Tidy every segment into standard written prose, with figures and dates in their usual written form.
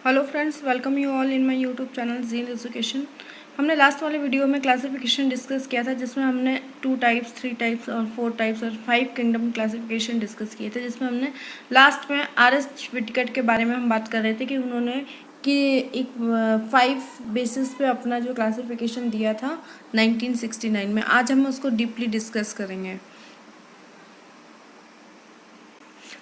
Hello friends, welcome you all in my YouTube channel gene education. हमने last वाले video में classification discuss किया था, जिसमें हमने 2 टाइप्स, 3 टाइप्स और 4 टाइप्स और 5 किंगडम क्लासिफिकेशन डिस्कस किए थे, जिसमें हमने लास्ट में आर.एस. विटकेट के बारे में हम बात कर रहे थे कि उन्होंने कि एक 5 बेसिस पे अपना जो क्लासिफिकेशन दिया था 1969 में। आज हम उसको डीपली डिस्कस करेंगे।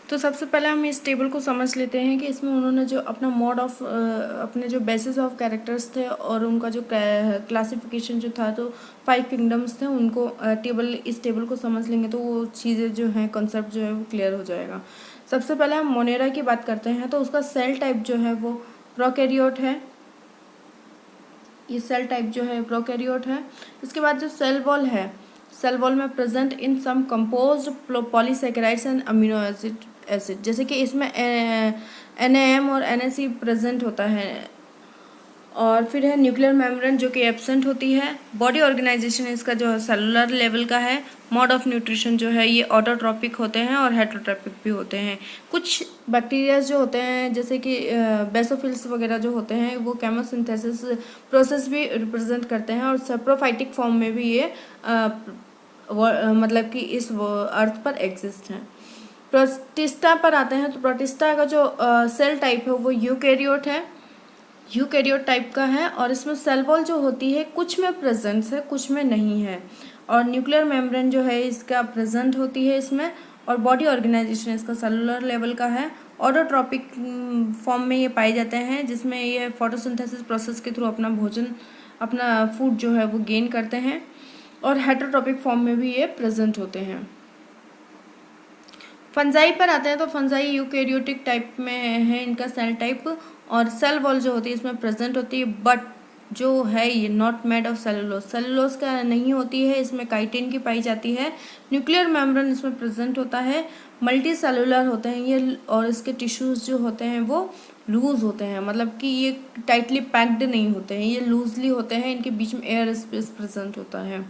तो सबसे पहले हम इस टेबल को समझ लेते हैं कि इसमें उन्होंने जो अपना मोड ऑफ अपने जो बेसिस ऑफ कैरेक्टर्स थे और उनका जो क्लासिफिकेशन जो था, तो 5 किंगडम्स थे। उनको इस टेबल को समझ लेंगे तो वो चीज़ें जो हैं, कॉन्सेप्ट जो है वो क्लियर हो जाएगा। सबसे पहले हम मोनेरा की बात करते हैं, तो उसका सेल टाइप जो है वो प्रोकैरियोट है। ये सेल टाइप जो है प्रोकैरियोट है। इसके बाद जो सेल वॉल है, सेल वॉल में present in some composed polysaccharides and amino acid, जैसे कि इसमें NAM और NAC प्रेजेंट होता है। और फिर है न्यूक्लियर मेम्ब्रेन जो कि एब्सेंट होती है। बॉडी ऑर्गेनाइजेशन इसका जो है सेलुलर लेवल का है। मोड ऑफ न्यूट्रिशन जो है ये ऑटोट्रॉपिक होते हैं और हेटरोट्रॉपिक भी होते हैं। कुछ बैक्टीरिया जो होते हैं, जैसे कि बेसोफिल्स वगैरह जो होते हैं, वो केमोसिंथेसिस प्रोसेस भी रिप्रेजेंट करते हैं और सेप्रोफाइटिक फॉर्म में भी ये मतलब कि इस अर्थ पर एग्जिस्ट हैं। प्रोटिस्टा पर आते हैं, तो प्रोटिस्टा का जो सेल टाइप है वो यूकैरियोट है, यूकैरियोट टाइप का है। और इसमें सेल वॉल जो होती है कुछ में प्रेजेंट है, कुछ में नहीं है। और न्यूक्लियर मेम्ब्रेन जो है इसका प्रेजेंट होती है इसमें। और बॉडी ऑर्गेनाइजेशन इसका सेलुलर लेवल का है। ऑटोट्रॉपिक फॉर्म में ये पाए जाते हैं, जिसमें ये फोटोसिंथेसिस प्रोसेस के थ्रू अपना भोजन, अपना फूड जो है वो गेन करते हैं। और हेटरोट्रॉपिक फॉर्म में भी ये प्रेजेंट होते हैं। फंजाई पर आते हैं, तो फंजाई यूकैरियोटिक टाइप में है इनका सेल टाइप। और सेल वॉल जो होती है इसमें प्रेजेंट होती है, बट जो है ये not made of cellulose, cellulose का नहीं होती है, इसमें काइटिन की पाई जाती है। न्यूक्लियर मेम्ब्रेन इसमें प्रेजेंट होता है। मल्टी सेलुलर होते हैं ये, और इसके टिश्यूज जो होते हैं वो लूज होते हैं, मतलब कि ये टाइटली पैक्ड नहीं होते हैं, ये लूजली होते हैं। इनके बीच में एयर स्पेस प्रेजेंट होता है।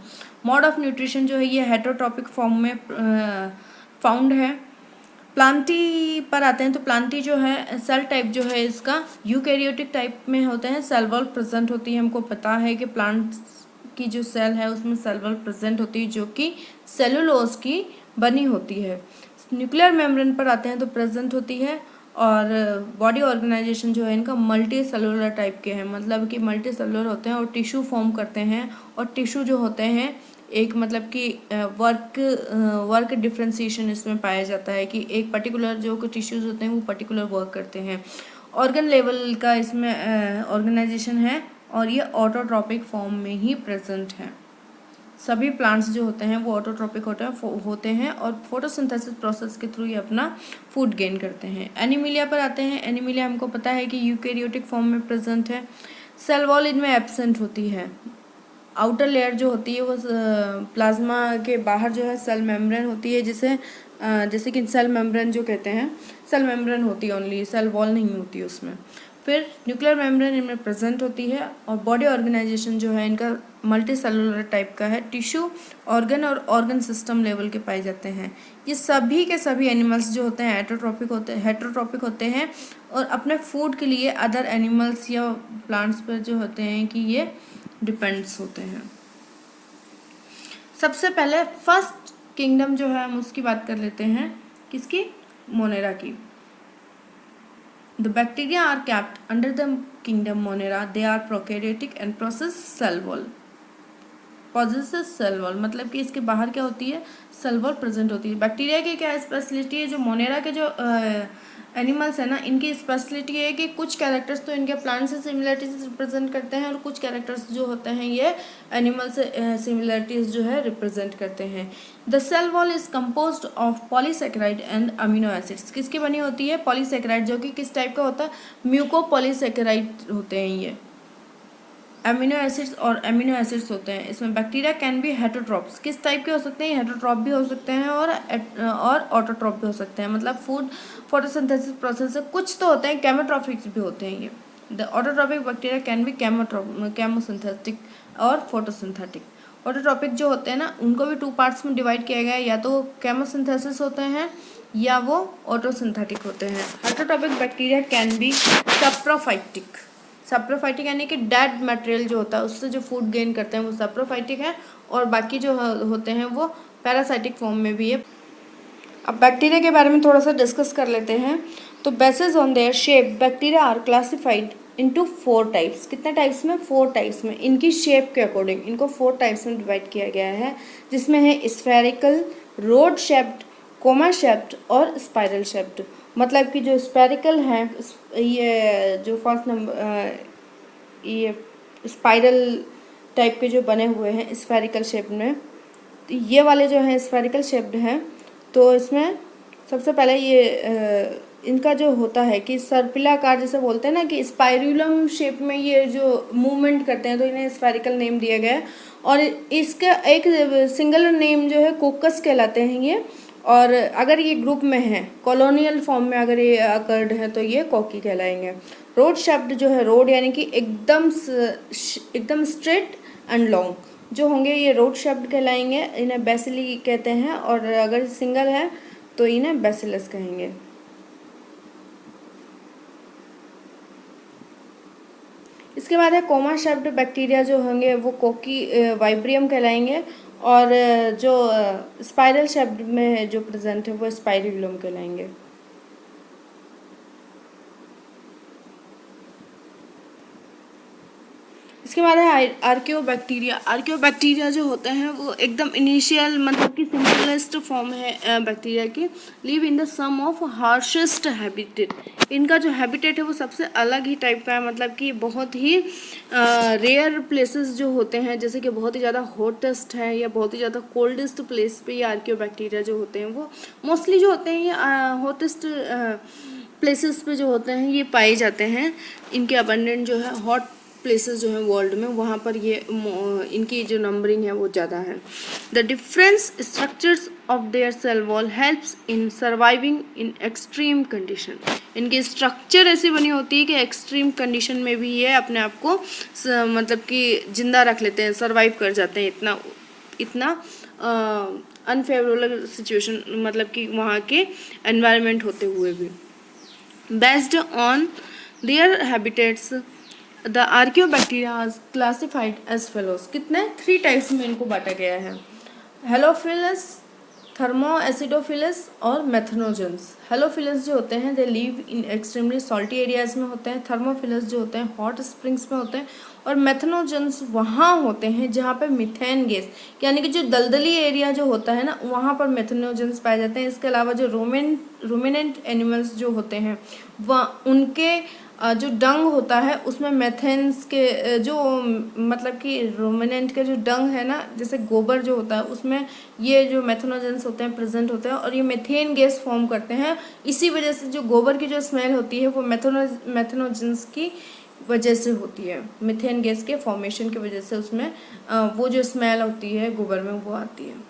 मोड ऑफ न्यूट्रिशन जो है ये हेटरोट्रॉपिक फॉर्म में फाउंड है। प्लांटी पर आते हैं, तो प्लांटी जो है सेल टाइप जो है इसका यूकैरियोटिक टाइप में होते हैं। सेल वॉल प्रेजेंट होती है। हमको पता है कि प्लांट्स की जो सेल है उसमें सेल वॉल प्रेजेंट होती है, जो कि सेलुलोज की बनी होती है। न्यूक्लियर मेम्ब्रेन पर आते हैं, तो प्रेजेंट होती है। और बॉडी ऑर्गेनाइजेशन जो है इनका मल्टी सेलुलर टाइप के हैं, मतलब कि मल्टी सेलुलर होते हैं और टिश्यू फॉर्म करते हैं। और टिश्यू जो होते हैं एक मतलब कि वर्क डिफ्रेंसिएशन इसमें पाया जाता है, कि एक पर्टिकुलर जो टिश्यूज होते हैं वो पर्टिकुलर वर्क करते हैं। ऑर्गन लेवल का इसमें ऑर्गेनाइजेशन है, और ये ऑटोट्रॉपिक फॉर्म में ही प्रेजेंट है। सभी प्लांट्स जो होते हैं वो ऑटोट्रॉपिक होते हैं और फोटोसिंथेसिस प्रोसेस के थ्रू ये अपना फूड गेन करते हैं। एनिमिलिया पर आते हैं। एनिमिलिया हमको पता है कि यूकैरियोटिक फॉर्म में प्रेजेंट है। सेल वॉल इनमें एब्सेंट होती है। आउटर लेयर जो होती है वो प्लाज्मा के बाहर जो है सेल मेम्ब्रेन होती है, जिसे जैसे कि सेल मेम्ब्रेन जो कहते हैं, सेल मेम्ब्रेन होती है ओनली, सेल वॉल नहीं होती उसमें। फिर न्यूक्लियर मेम्ब्रेन इनमें प्रेजेंट होती है। और बॉडी ऑर्गेनाइजेशन जो है इनका मल्टी सेलुलर टाइप का है। टिश्यू, ऑर्गन और ऑर्गन सिस्टम लेवल के पाए जाते हैं। ये सभी के सभी एनिमल्स जो होते हैं हेटरोट्रॉपिक होते हैं, और अपने फूड के लिए अदर एनिमल्स या प्लांट्स पर जो होते हैं कि ये डिपेंड्स होते हैं। सबसे पहले फर्स्ट किंगडम जो है हम उसकी बात कर लेते हैं, किसकी? मोनेरा की। The bacteria are kept under the kingdom Monera, they are prokaryotic and possess cell wall, possesses cell wall, मतलब कि इसके बाहर क्या होती है? सेल वॉल प्रेजेंट होती है। बैक्टीरिया की क्या स्पेशलिटी है? जो मोनेरा के जो एनिमल्स है ना, इनकी स्पेशलिटी है कि कुछ कैरेक्टर्स तो इनके प्लांट से सिमिलरिटीज रिप्रेजेंट करते हैं, और कुछ कैरेक्टर्स जो होते हैं ये एनिमल से सिमिलरिटीज जो है रिप्रेजेंट करते हैं। The cell wall is composed of polysaccharide and amino acids. किसकी बनी होती है? पॉलीसेकेराइड, जो कि किस टाइप का होता है? म्यूकोपॉलीसेकेराइड होते हैं ये। अमीनो एसिड्स और अमीनो एसिड्स होते हैं इसमें। Bacteria can be heterotrophs. किस टाइप के हो सकते हैं? हेटरोट्रॉप भी हो सकते हैं और ऑटोट्रॉप भी हो सकते हैं, मतलब फूड फोटोसिंथेसिस प्रोसेस से कुछ तो होते हैं, केमोट्रॉपिक्स भी होते हैं ये। The autotrophic bacteria can be chemosynthetic और फोटोसिंथेटिक। ऑटोट्रॉपिक जो होते हैं ना, उनको भी 2 पार्ट्स में डिवाइड किया गया है, या तो केमोसिंथेसिस होते हैं या वो ऑटोसिंथेटिक होते हैं। हेटेरोटॉपिक बैक्टीरिया कैन बी सप्रोफाइटिक। सप्रोफाइटिक यानी कि डेड मटेरियल जो होता है उससे जो फूड गेन करते हैं वो सप्रोफाइटिक है, और बाकी जो होते हैं वो पैरासाइटिक फॉर्म में भी है। अब बैक्टीरिया के बारे में थोड़ा सा डिस्कस कर लेते हैं। तो basis on their shape bacteria are classified into 4 types. कितने टाइप्स में? 4 टाइप्स में। इनकी शेप के अकॉर्डिंग इनको 4 टाइप्स में डिवाइड किया गया है, जिसमें है spherical, road shaped, comma shaped और स्पाइरल शेप्ड। मतलब कि जो स्फेरिकल है, ये जो फर्स्ट नंबर ये स्पाइरल टाइप के जो बने हुए हैं स्फेरिकल शेप में, तो ये वाले जो हैं स्फेरिकल शेप्ड हैं। तो इसमें सबसे पहले ये इनका जो होता है कि सर्पिलाकार जैसे बोलते हैं ना कि स्पाइरुलम शेप में ये जो मूवमेंट करते हैं, तो इन्हें स्फेरिकल नेम दिया गया है। और इसका एक सिंगल नेम जो है कोकस कहलाते हैं ये। और अगर ये ग्रुप में है, कॉलोनियल फॉर्म में अगर ये अकर्ड है, तो ये कॉकी कहलाएंगे। रोड शेप्ड जो है, रोड यानी कि एकदम स्ट्रेट एंड लॉन्ग जो होंगे, ये रोड शेप्ड कहलाएंगे। इन्हें बेसिली कहते हैं, और अगर सिंगल है तो इन्हें बेसिलस कहेंगे। इसके बाद है कोमा शेप्ड बैक्टीरिया जो होंगे वो कोकी वाइब्रियम कहलाएंगे, और जो स्पाइरल शेप्ड में जो प्रेजेंट है वो स्पाइरुलम कहलाएंगे। इसके बाद है आर्कियोबैक्टीरिया। आर्कियोबैक्टीरिया जो होते हैं वो एकदम इनिशियल मतलब कि सिंपलेस्ट फॉर्म है बैक्टीरिया की। Live in the some of harshest habitat. इनका जो हैबिटेट है वो सबसे अलग ही टाइप का है, मतलब कि बहुत ही रेयर प्लेसेस जो होते हैं, जैसे कि बहुत ही ज़्यादा हॉटेस्ट है या बहुत ही ज़्यादा कोल्डेस्ट प्लेस पे ये आर्कियोबैक्टीरिया जो होते हैं वो मोस्टली जो होते हैं ये हॉटेस्ट प्लेसेस पे जो होते हैं ये पाए जाते हैं। इनके अबंडेंट जो है हॉट प्लेसेस जो हैं वर्ल्ड में, वहाँ पर ये इनकी जो नंबरिंग है वो ज़्यादा है। The difference structures of their cell wall helps in surviving in extreme condition. इनकी स्ट्रक्चर ऐसी बनी होती है कि एक्सट्रीम कंडीशन में भी ये अपने आप को मतलब कि जिंदा रख लेते हैं, सर्वाइव कर जाते हैं इतना अनफेवरेबल सिचुएशन, मतलब कि वहाँ के एनवायरनमेंट होते हुए भी। Based on their habitats the archaebacteria classified as follows. कितने? 3 टाइप्स में इनको बांटा गया है। हेलोफिलस, थर्मो एसिडोफिलस और मेथनोजेंस। हेलोफिलस जो होते हैं they live in extremely salty areas में होते हैं। थर्मोफिलस जो होते हैं हॉट स्प्रिंग्स में होते हैं। और मेथनोजेंस वहाँ होते हैं जहाँ पे मीथेन गैस यानी कि जो दलदली एरिया जो होता है ना, वहाँ पर मेथनोजेंस पाए जाते हैं। इसके अलावा जो रोमिनेंट एनिमल्स जो होते हैं वह उनके जो डंग होता है उसमें मेथेन्स के जो मतलब कि रोमिनेंट के जो डंग है ना, जैसे गोबर जो होता है उसमें ये जो मेथनोजेंस होते हैं प्रेजेंट होते हैं, और ये मेथेन गैस फॉर्म करते हैं। इसी वजह से जो गोबर की जो स्मेल होती है वो मेथनोजेंस की वजह से होती है। मीथेन गैस के फॉर्मेशन की वजह से उसमें वो जो स्मेल होती है गोबर में वो आती है।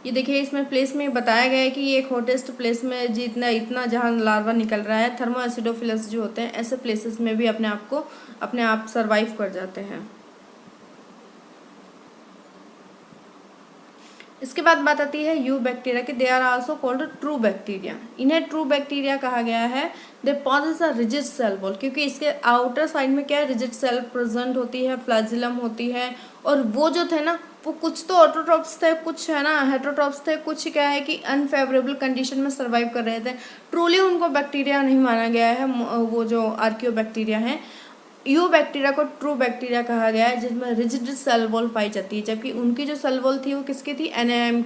ये देखिए इसमें प्लेस में बताया गया है कि ये एक हॉटेस्ट प्लेस में जितना इतना जहाँ लार्वा निकल रहा है। थर्मो एसिडोफिलस जो होते हैं ऐसे प्लेसेस में भी अपने आप सर्वाइव कर जाते हैं। इसके बाद बात आती है यू बैक्टीरिया की। They are also called true bacteria. इन्हें ट्रू बैक्टीरिया कहा गया है। They possess a rigid cell wall, क्योंकि इसके आउटर साइड में क्या है, रिजिड सेल प्रेजेंट होती है, फ्लैजिलम होती है। और वो जो थे ना वो कुछ तो ऑटोट्रॉप्स थे, कुछ है ना हेटरोट्रॉप्स थे, कुछ क्या है कि अनफेवरेबल कंडीशन में सर्वाइव कर रहे थे। ट्रूली उनको बैक्टीरिया नहीं माना गया है वो जो आर्कियो बैक्टीरिया हैं। यू बैक्टीरिया को ट्रू बैक्टीरिया कहा गया है जिसमें रिजिड सेल वॉल पाई जाती है, जबकि उनकी जो सेल वॉल थी वो किसकी थी, एनएम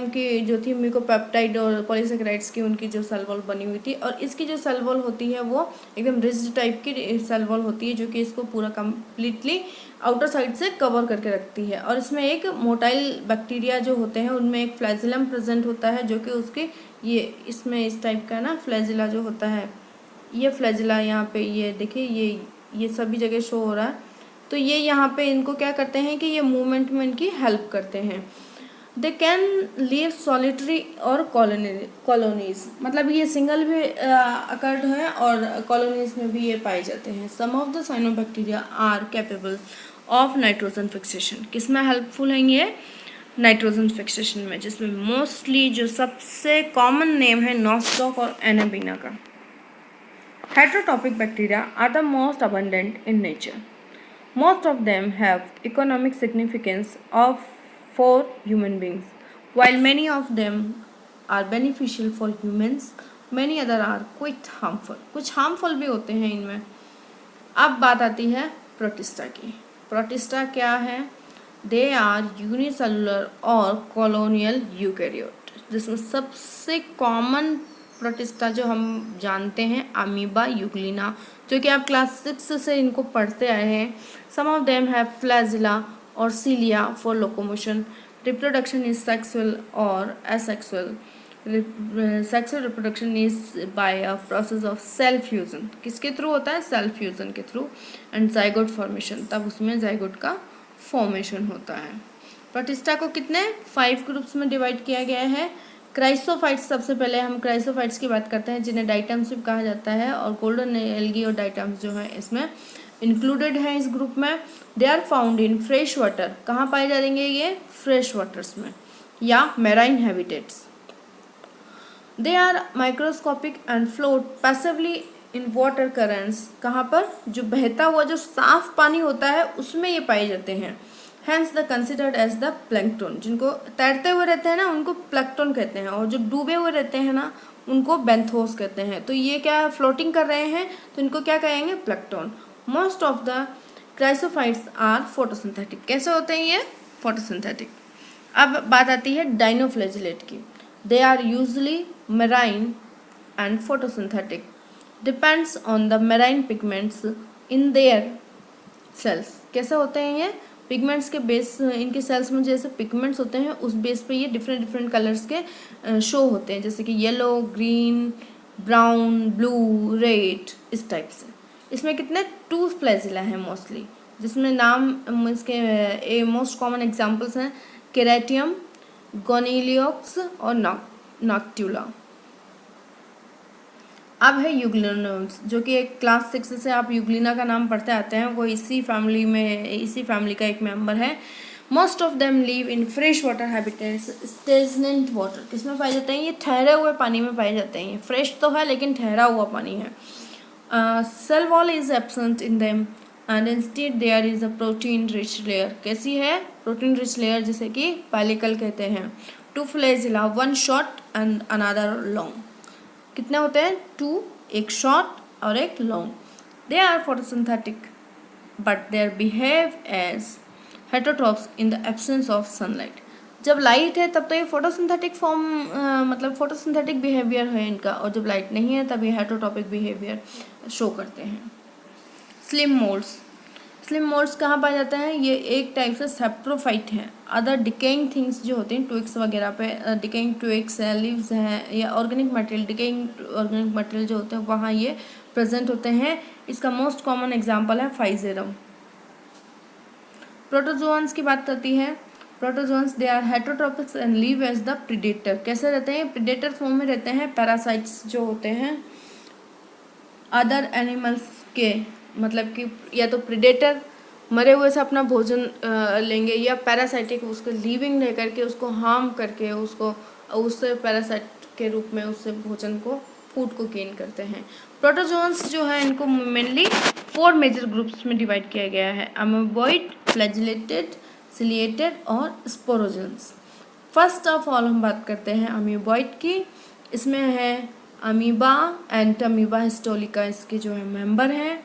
की जो थी म्यूकोपेप्टाइड और पॉलीसेकेराइड्स की उनकी जो सेल वॉल बनी हुई थी। और इसकी जो सेल वॉल होती है वो एकदम रिजिड टाइप की सेल वॉल होती है जो कि इसको पूरा कम्प्लीटली आउटर साइड से कवर करके रखती है। और इसमें एक मोटाइल बैक्टीरिया जो होते हैं उनमें एक फ्लैजिलम प्रेजेंट होता है जो कि उसके ये इसमें इस टाइप का ना फ्लैजिला जो होता है, ये फ्लैजिला यहाँ पे ये देखिए ये सभी जगह शो हो रहा है। तो ये यहाँ पे इनको क्या करते हैं कि ये मूवमेंट में इनकी हेल्प करते हैं। दे कैन लीव सॉलिटरी और कॉलोनीज, मतलब ये सिंगल भी अकर्ड है और कॉलोनीज में भी ये पाए जाते हैं। Some of the cyanobacteria are capable of nitrogen fixation. किस में हेल्पफुल हैं ये? नाइट्रोजन फिक्सेशन में, जिसमें मोस्टली जो सबसे कॉमन नेम है नॉस्टॉक और एनाबीना का। Heterotrophic bacteria are the most abundant in nature. Most of them have economic significance for human beings. While many of them are beneficial for humans, many other are quite harmful. कुछ harmful भी होते हैं इनमें। अब बात आती है protista की। प्रोटिस्टा क्या है? दे आर यूनिसेलुलर और कॉलोनियल यूकैरियोट, जिसमें सबसे कॉमन प्रोटिस्टा जो हम जानते हैं अमीबा यूग्लिना, जो कि आप क्लास 6 से इनको पढ़ते आए हैं। Some of them have flagella और cilia for locomotion. Reproduction is sexual और asexual. Sexual reproduction is by a process of cell fusion. किसके थ्रू होता है? सेल फ्यूजन के थ्रू। एंड जाइगोट फॉर्मेशन, तब उसमें जाइगोट का फॉर्मेशन होता है। प्रोटिस्टा को कितने 5 ग्रुप्स में डिवाइड किया गया है। क्राइसोफाइट्स, सबसे पहले हम क्राइसोफाइट्स की बात करते हैं, जिन्हें डाइटम्स भी कहा जाता है, और गोल्डन एल्गी और डाइटम्स जो है इसमें इंक्लूडेड है इस ग्रुप में। They are found in fresh water. कहाँ पाए जाएंगे ये? फ्रेश वाटर्स में या marine habitats. They are microscopic and float passively in water currents. कहाँ पर? जो बहता हुआ जो साफ पानी होता है उसमें ये पाए जाते हैं। Hence the considered as the plankton. जिनको तैरते हुए रहते हैं ना उनको प्लैंकटन कहते हैं, और जो डूबे हुए रहते हैं ना उनको बेंथोस कहते हैं। तो ये क्या फ्लोटिंग कर रहे हैं तो इनको क्या कहेंगे? Plankton. Most of the chrysophytes are photosynthetic. कैसे होते हैं ये? फोटोसिंथेटिक। अब बात आती है डाइनोफ्लैजिलेट की। They are usually marine and photosynthetic, depends on the marine pigments in their cells. कैसे होते हैं ये? पिगमेंट्स के बेस, इनके सेल्स में जैसे पिगमेंट्स होते हैं उस बेस पे ये डिफरेंट डिफरेंट कलर्स के शो होते हैं, जैसे कि yellow, green, brown, blue, red, इस टाइप से। इसमें कितने 2 फ्लैजिला हैं मोस्टली, जिसमें नाम इसके मोस्ट कॉमन एग्जांपल्स हैं केराटियम, गोनिलियोक्स और नॉक्ट्यूला। अब है यूग्लिनोड्स, जो कि एक क्लास 6 से आप यूग्लिना का नाम पढ़ते आते हैं, वो इसी फैमिली का एक मेंबर है। Most of them live in fresh water habitats, stagnant water. किसमें पाए जाते हैं? ये ठहरे हुए पानी में पाए जाते हैं। ये फ्रेश तो है लेकिन ठहरा हुआ पानी है। Cell wall is absent in them and instead there is a protein rich layer. कैसी है? प्रोटीन रिच लेयर, जिसे कि पैलिकल कहते हैं। 2 flagella, 1 short and another long. कितने होते हैं? 2, एक शॉर्ट और एक long. They are photosynthetic but their behave as heterotrophs in the absence of sunlight. जब लाइट है तब तो ये फोटोसिंथेटिक फॉर्म मतलब फोटोसिंथेटिक बिहेवियर है इनका, और जब लाइट नहीं है तब ये हेटेरोट्रॉपिक बिहेवियर शो करते हैं। Slim moulds. स्लिम मोल्ड्स कहाँ पाए जाते हैं? ये एक टाइप से सेप्ट्रोफाइट हैं। अदर डिकेइंग थिंग्स जो होते हैं ट्विक्स वगैरह पे, डिकेइंग ट्विक्स है, लीव्स हैं, या organic material, decaying organic material जो होते हैं वहाँ ये प्रेजेंट होते हैं। इसका मोस्ट कॉमन एग्जांपल है फाइजेरम। प्रोटोजोअन्स की बात करती है। Protozoans they are heterotrophics and live as the predator. कैसे रहते हैं? प्रीडेटर फॉर्म में रहते हैं। पैरासाइट्स जो होते हैं अदर एनिमल्स के, मतलब कि या तो प्रीडेटर मरे हुए से अपना भोजन लेंगे, या पैरासाइटिक उसको लिविंग रह करके उसको हार्म करके उसको उससे पैरासाइट के रूप में उससे भोजन को, फूड को गेन करते हैं। प्रोटोजोन्स जो है इनको मेनली 4 मेजर ग्रुप्स में डिवाइड किया गया है। अमीबॉइड, फ्लैजिलेटेड, सिलिएटेड और स्पोरोजन्स। फर्स्ट ऑफ ऑल हम बात करते हैं अमीबॉइड की। इसमें है अमीबा, एंटमीबा हिस्टोलिका इसके जो है मेंबर हैं।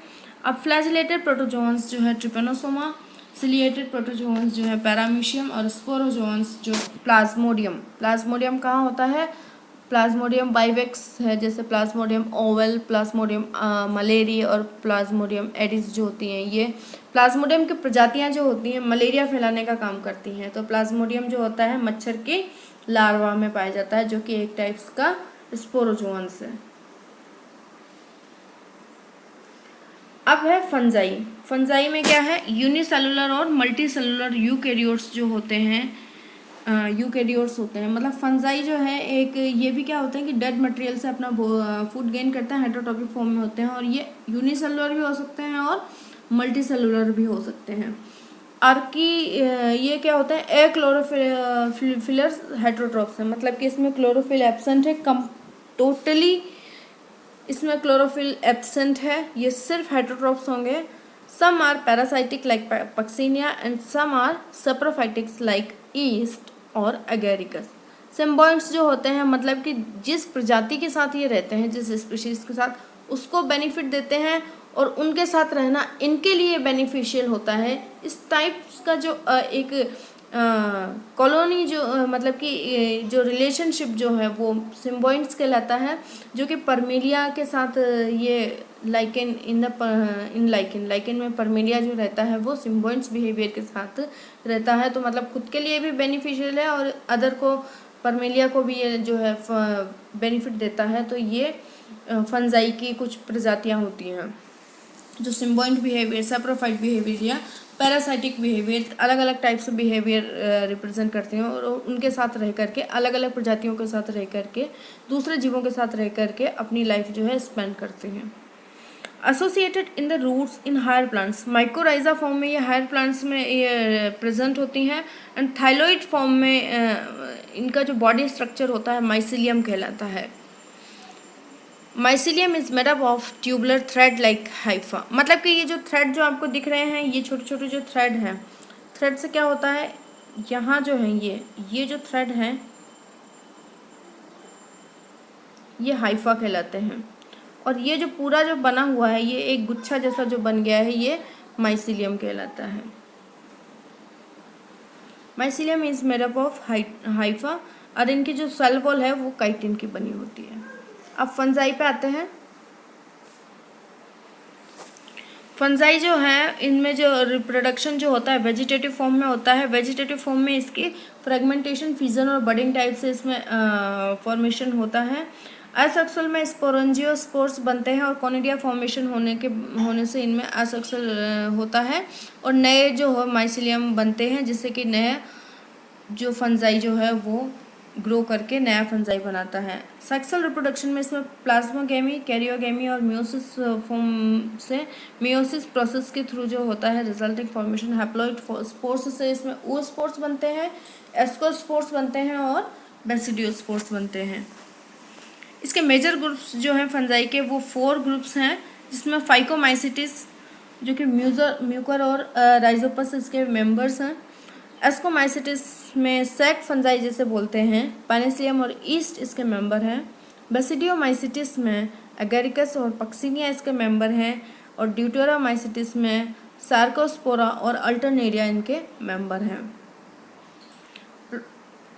अब फ्लैजिलेटेड प्रोटोजोन्स जो है ट्रिपेनोसोमा, सिलिएटेड प्रोटोजोन्स जो है पैरामीशियम, और स्पोरोजोन्स जो प्लाज्मोडियम। प्लाज्मोडियम कहाँ होता है? प्लाज्मोडियम बाइवेक्स है, जैसे प्लाज्मोडियम ओवल, प्लाज्मोडियम मलेरी और प्लाज्मोडियम एडिस जो होती हैं। ये प्लाज्मोडियम की प्रजातियाँ जो होती हैं मलेरिया फैलाने का काम करती हैं। तो प्लाज्मोडियम जो होता है मच्छर के लार्वा में पाया जाता है, जो कि एक टाइप्स का स्पोरोजोन्स है। अब है फंजाई। फंजाई में क्या है? यूनिसेलुलर और मल्टी सेलुलर यूकैरियोट्स जो होते हैं, यूकैरियोट्स होते हैं। मतलब फंजाई जो है एक, ये भी क्या होते हैं कि डेड मटेरियल से अपना फूड गेन करते हैं, हेटेरोट्रॉपिक फॉर्म में होते हैं, और ये यूनिसेलुलर भी हो सकते हैं और मल्टी सेलुलर भी हो सकते हैं। आर्की ये क्या होता है, ए क्लोरोफिलर हेटेरोट्रॉप्स है, मतलब कि इसमें क्लोरोफिल एब्सेंट है, कम टोटली इसमें क्लोरोफिल एब्सेंट है, ये सिर्फ हेटेरोट्रॉप्स होंगे। Some are parasitic like Puccinia and some are saprophytics like yeast और एगेरिकस। सिम्बायोट्स जो होते हैं मतलब कि जिस प्रजाति के साथ ये रहते हैं, जिस स्पीशीज के साथ, उसको बेनिफिट देते हैं और उनके साथ रहना इनके लिए बेनिफिशियल होता है। इस टाइप्स का जो एक कॉलोनी जो मतलब कि जो रिलेशनशिप जो है वो सिम्बायोट्स कहलाता है, जो कि परमेलिया के साथ ये लाइकेन इन लाइकेन में परमेलिया जो रहता है वो सिम्बायोट्स बिहेवियर के साथ रहता है। तो मतलब खुद के लिए भी बेनिफिशियल है और अदर को, परमेलिया को भी ये जो है बेनिफिट देता है। तो ये फंजाई की कुछ प्रजातियां होती हैं जो सिम्बायोट बिहेवियर, सैप्रोफाइट बिहेवियर या पैरासाइटिक बिहेवियर, अलग अलग टाइप्स ऑफ बिहेवियर रिप्रेजेंट करते हैं और उनके साथ रह करके, अलग अलग प्रजातियों के साथ रह करके, दूसरे जीवों के साथ रह करके अपनी लाइफ जो है स्पेंड करते हैं। Associated in the roots in higher plants, mycorrhiza form में ये हायर प्लांट्स में ये प्रेजेंट होती हैं एंड थाइलॉइड फॉर्म में इनका जो बॉडी स्ट्रक्चर होता है माइसिलियम कहलाता है। Mycelium is made up of tubular thread like Haifa, मतलब कि ये जो थ्रेड जो आपको दिख रहे हैं, ये छोटे छोटे जो थ्रेड हैं, थ्रेड से क्या होता है, यहाँ जो है ये जो थ्रेड हैं ये हाइफा कहलाते हैं और ये जो पूरा जो बना हुआ है, ये एक गुच्छा जैसा जो बन गया है, ये माइसिलियम कहलाता है। Mycelium is made up of Haifa और इनकी जो सेल वॉल है वो काइटिन की बनी होती है। अब फंजाई पे आते हैं। फंजाई जो है इनमें जो रिप्रोडक्शन जो होता है वेजिटेटिव फॉर्म में होता है। वेजिटेटिव फॉर्म में इसकी फ्रेगमेंटेशन, फिजन और बडिंग टाइप से इसमें फॉर्मेशन होता है। एसेक्सुअल में स्पोरेंजियोस्पोर्स बनते हैं और कॉनिडिया फॉर्मेशन होने से इनमें एसेक्सुअल होता है और नए जो है माइसिलियम बनते हैं, जिससे कि नए जो फंजाई जो है वो ग्रो करके नया फंजाई बनाता है। सेक्सुअल रिप्रोडक्शन में इसमें प्लाज्मोगेमी, कैरियोगेमी और मियोसिस फॉर्म से मियोसिस प्रोसेस के थ्रू जो होता है रिजल्टिंग फॉर्मेशन हैप्लॉइड स्पोर्स से इसमें oospores बनते हैं, एस्कोस्पोर्स बनते हैं और बेसिडियोस्पोर्स बनते हैं। इसके मेजर ग्रुप्स जो हैं फंजाई के वो 4 ग्रुप्स हैं, जिसमें फाइकोमाइसिटिस जो कि म्यूकर और राइजोपस इसके मेंबर्स हैं। एस्कोमाइसिटिस में सैक फंजाई जैसे बोलते हैं, पेनिसिलियम और ईस्ट इसके मेंबर हैं। बेसिडियोमाइसिटिस में एगेरिकस और पक्सीनिया इसके मेंबर हैं और ड्यूटेरोमाइसिटिस में सार्कोस्पोरा और अल्टरनेरिया इनके मेंबर हैं।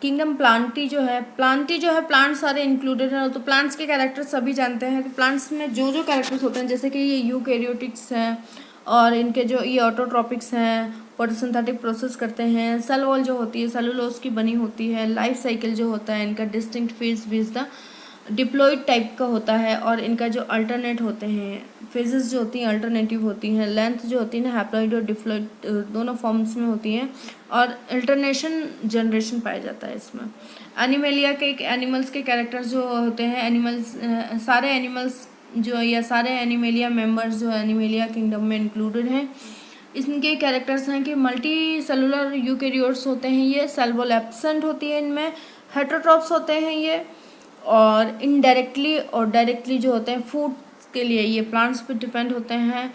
किंगडम प्लांटी जो है प्लांट सारे इंक्लूडेड हैं। तो प्लांट्स के कैरेक्टर्स सभी जानते हैं कि प्लांट्स में जो जो कैरेक्टर्स होते हैं, जैसे कि ये यूकैरियोटिक्स हैं और इनके जो ये ऑटोट्रॉपिक्स हैं, फोटोसिंथेटिक प्रोसेस करते हैं। सेल वॉल जो होती है सेलुलोज की बनी होती है। लाइफ साइकिल जो होता है इनका distinct phase viz the diploid type का होता है और इनका जो अल्टरनेट होते हैं फेजेस जो होती हैं अल्टरनेटिव होती हैं। लेंथ जो होती है ना हैप्लॉइड और डिप्लॉइड दोनों फॉर्म्स में होती हैं और अल्टरनेशन जनरेशन पाया जाता है इसमें। एनिमेलिया के एनिमल्स के कैरेक्टर्स जो होते हैं, एनिमल्स सारे एनिमल्स जो या सारे एनिमेलिया मेंबर्स जो एनिमेलिया किंगडम में इंक्लूडेड हैं। इनके कैरेक्टर्स हैं कि मल्टी सेलुलर यूकैरियोट्स होते हैं, ये सेल वॉल एब्सेंट होती है इनमें। हेटेरोट्रॉप्स होते हैं ये और इनडायरेक्टली और डायरेक्टली जो होते हैं फूड के लिए ये प्लांट्स पे डिपेंड होते हैं।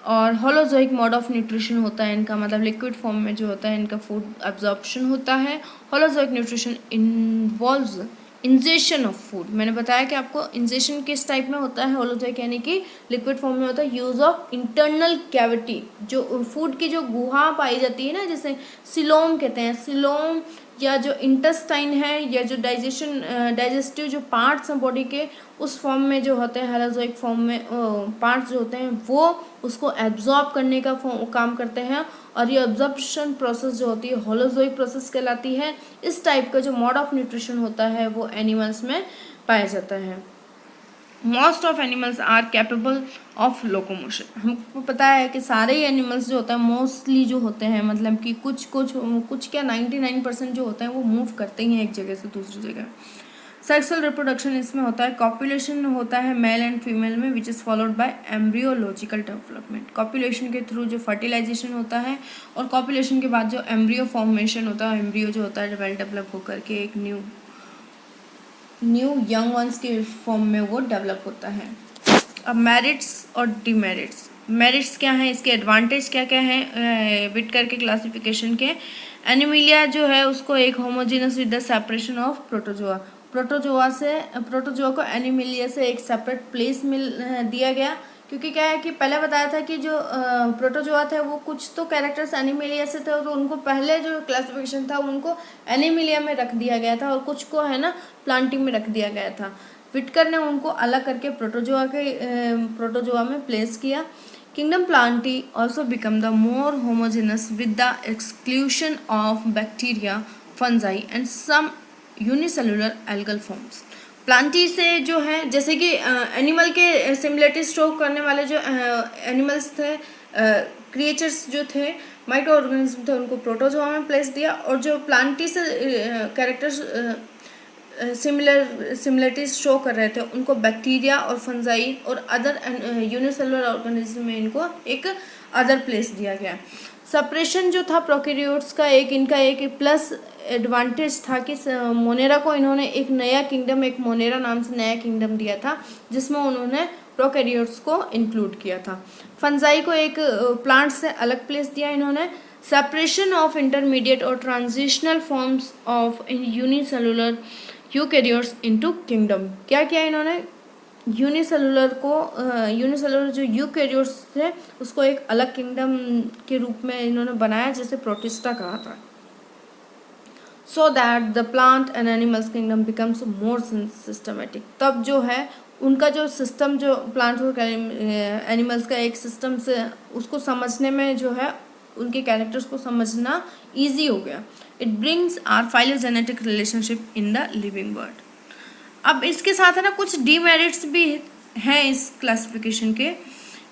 और होलोजोइक मोड ऑफ न्यूट्रिशन होता है इनका, मतलब लिक्विड फॉर्म में जो होता है इनका फूड एब्जॉर्प्शन होता है। Holozoic nutrition involves ingestion of food. मैंने बताया कि आपको इंजेशन किस टाइप में होता है, होलोजोइक यानी कि लिक्विड फॉर्म में होता है। यूज़ ऑफ इंटरनल कैविटी, जो फूड की जो गुहा पाई जाती है ना, जैसे सिलोम कहते हैं, सिलोम या जो इंटेस्टाइन है या जो डाइजेस्टिव जो पार्ट्स हैं बॉडी के, उस फॉर्म में जो होते हैं होलोजोइक फॉर्म में पार्ट्स जो होते हैं वो उसको एब्जॉर्ब करने का काम करते हैं और ये एब्जॉर्प्शन प्रोसेस जो होती है होलोजोइक प्रोसेस कहलाती है। इस टाइप का जो मोड ऑफ न्यूट्रिशन होता है वो एनिमल्स में पाया जाता है। Most of animals are capable of locomotion. हमको पता है कि सारे ही एनिमल्स जो होते हैं मोस्टली जो होते हैं, मतलब कि कुछ क्या 99% जो होते हैं वो मूव करते ही हैं एक जगह से दूसरी जगह। सेक्सुअल रिप्रोडक्शन इसमें होता है, कॉपुलेशन होता है मेल एंड फीमेल में which is followed by embryological development. Copulation के थ्रू जो फर्टिलाइजेशन होता है और कॉपुलेशन के बाद जो एम्ब्रियो फॉर्मेशन होता है, एम्ब्रियो जो होता है वेल डेवलप होकर के एक न्यू यंग वंस के फॉर्म में वो डेवलप होता है। अब मेरिट्स और डिमेरिट्स। मेरिट्स क्या हैं, इसके एडवांटेज क्या क्या हैं विटकर के क्लासिफिकेशन के। एनिमिलिया जो है उसको एक homogeneous with the separation of protozoa, protozoa को एनिमिलिया से एक सेपरेट प्लेस दिया गया, क्योंकि क्या है कि पहले बताया था कि जो प्रोटोजोआ थे वो कुछ तो कैरेक्टर्स एनिमिलिया से थे, तो उनको पहले जो क्लासिफिकेशन था उनको एनिमिलिया में रख दिया गया था और कुछ को है ना प्लांटिंग में रख दिया गया था। विटकर ने उनको अलग करके प्रोटोजोआ में प्लेस किया। Kingdom plantae also become the more homogenous with the exclusion of bacteria, fungi and some unicellular algal forms. Plantae से जो है जैसे कि एनिमल के सिमिलरिटी शो करने वाले जो एनिमल्स थे, क्रिएचर्स जो थे, माइक्रो ऑर्गेनिज्म थे, उनको प्रोटोजोआ में प्लेस दिया, और जो प्लांटी से कैरेक्टर्स सिमिलरिटीज शो कर रहे थे उनको बैक्टीरिया और फंजाई और अदर यूनिसेलुलर ऑर्गेनिज्म में इनको एक अदर प्लेस दिया गया। सेपरेशन जो था प्रोकैरियोट्स का इनका एक प्लस एडवांटेज था कि मोनेरा को इन्होंने एक नया किंगडम, एक मोनेरा नाम से नया किंगडम दिया था जिसमें उन्होंने प्रोकैरियोट्स को इंक्लूड किया था। फंजाई को एक प्लांट से अलग प्लेस दिया इन्होंने। सेपरेशन ऑफ इंटरमीडिएट और transitional forms of unicellular eukaryotes into kingdom. क्या किया इन्होंने, यूनिसेलुलर जो यूकैरियोट्स थे उसको एक अलग किंगडम के रूप में इन्होंने बनाया जिसे प्रोटिस्टा कहा था, so that the plant and animals kingdom becomes more systematic. तब जो है उनका जो सिस्टम, जो प्लांट और एनिमल्स का एक सिस्टम से उसको समझने में जो है उनके कैरेक्टर्स को समझना ईजी हो गया। It brings are phylogenetic relationship in the living world. अब इसके साथ है ना कुछ डीमेरिट्स भी हैं इस क्लासिफिकेशन के,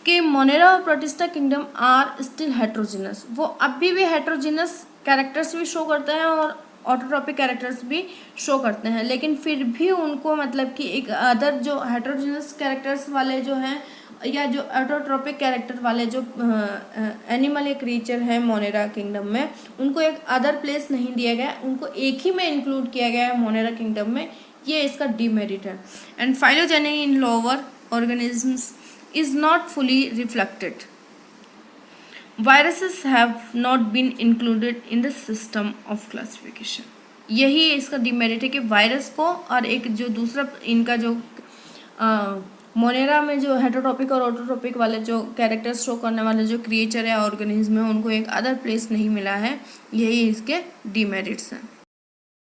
कि मोनेरा और Protista kingdom are still heterogenous. वो अभी भी हेट्रोजिनस कैरेक्टर्स भी शो करते हैं और ऑटोट्रॉपिक कैरेक्टर्स भी शो करते हैं, लेकिन फिर भी उनको मतलब कि एक अदर जो हेट्रोजिनस कैरेक्टर्स वाले जो हैं या जो ऑटोट्रॉपिक कैरेक्टर वाले जो एनिमल या क्रीचर है मोनेरा किंगडम में, उनको एक अदर प्लेस नहीं दिया गया, उनको एक ही में इंक्लूड किया गया है मोनेरा किंगडम में। ये इसका डीमेरिट है। And phylogeny in lower organisms is not fully reflected. Viruses have not been included in the system of classification. यही इसका डिमेरिट है कि वायरस को और एक जो दूसरा इनका जो मोनेरा में जो हेटरोटॉपिक और ऑटोट्रॉपिक वाले जो कैरेक्टर्स शो करने वाले जो क्रिएचर है ऑर्गेनिज्म है उनको एक अदर प्लेस नहीं मिला है, यही इसके डिमेरिट्स हैं।